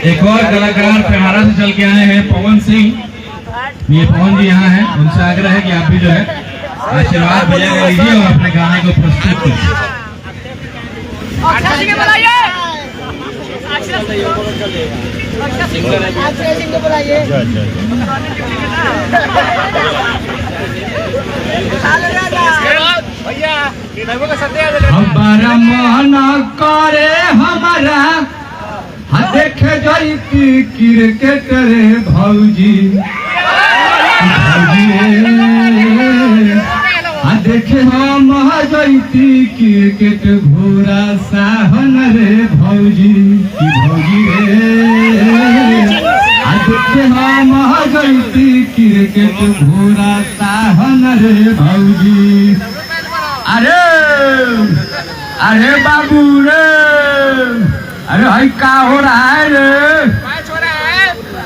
एक और कलाकार पेहारा से चल के आए हैं पवन सिंह। ये पवन जी यहाँ हैं, उनसे आग्रह है कि आप भी जो है आशीर्वाद भैया का लीजिए और अपने गाने को प्रस्तुत कीजिए। हमारा मन करे हमारा देखे जाती क्रिकेट रे भौजी देखे हम जाती क्रिकेट घोड़ा साहन रे भौजी की भौजी रे देखे हम जाती क्रिकेट घोड़ा साहन रे भौजी। अरे अरे बाबू रे, अरे भाई का हो रहा है रे?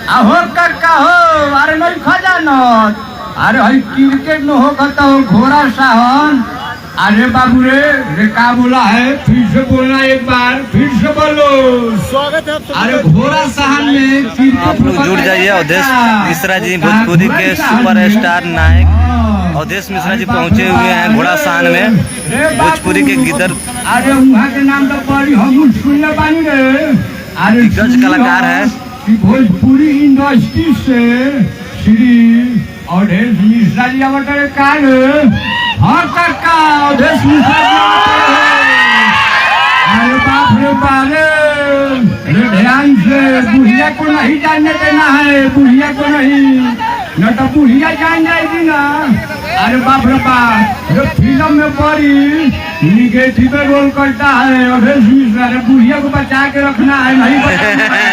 हो का हो? अरे नहीं खजानत, अरे भाई क्रिकेट में हो कहता हो घोड़ा साहन। अरे बाबू रे का बोला है? फिर से बोलना, एक बार फिर से बोलो। स्वागत है। अरे घोड़ा साहन में आप लोग जुड़ जाइए। अवधेश मिश्रा जी भोजपुरी के सुपर स्टार नायक अवधेश मिश्रा जी पहुंचे हुए हैं घोड़ा साहन में, भोजपुरी के गिदर। अरे वहाँ के नाम तो बड़ी हम सुनने बानी रे। अरे दिग्गज कलाकार है भोजपुरी इंडस्ट्री से श्री अवधेश मिश्रा जी आवटे कार। हाँ काका अवधेश मिश्रा जी। अरे बाप रे बारे, ध्यान से, बुढ़िया को नहीं जानने देना है, बुढ़िया को नहीं, न तो बुढ़िया जान जाएगी ना। अरे बाप रे बाप, जो फिल्म में बड़ी निगेटिव रोल करता है अवधेश मिश्रा। अरे बुढ़िया को बचा के रखना है, नहीं बचाना है।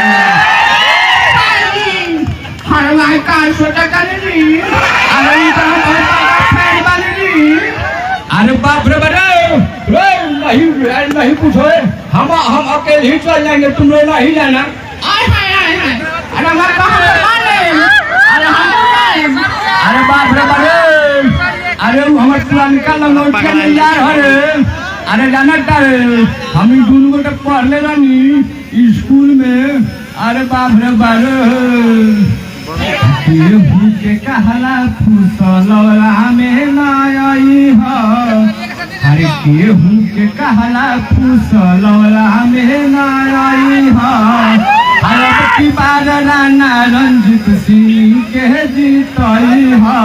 अरे भाई कार छोटा करेगी। अरे अरे बाप रे बारे, नहीं पूछो, हम अकेले ही चल जाएंगे, तुम लोग नहीं जाना। अरे अरे बाप रे बारे, अरे हमारे पुरानिका लंगोटिया नहीं यार। अरे जाना तारे, हम दोनों गोटे पढ़ले रही स्कूल में। अरे बाप रे बारे, केहू के कहला फुसल में नई है। अरे केहू के कहला फुसल में नई है। अरे की बार राना रंजित सिंह के जीतई है।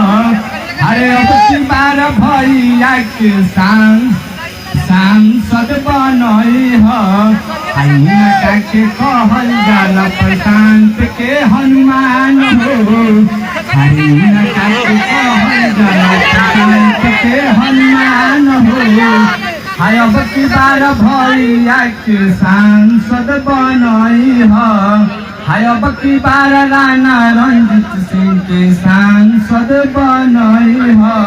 अरे अब की बार भैया के सांसद बनई है। के कहल जाला प्रशांत के हनुमान हो। के कहल जाला प्रशांत के हनुमान हो। अब की बार भैया के सांसद बनई है। अब की बार राणा रंजित सिंह के सांसद बनई है।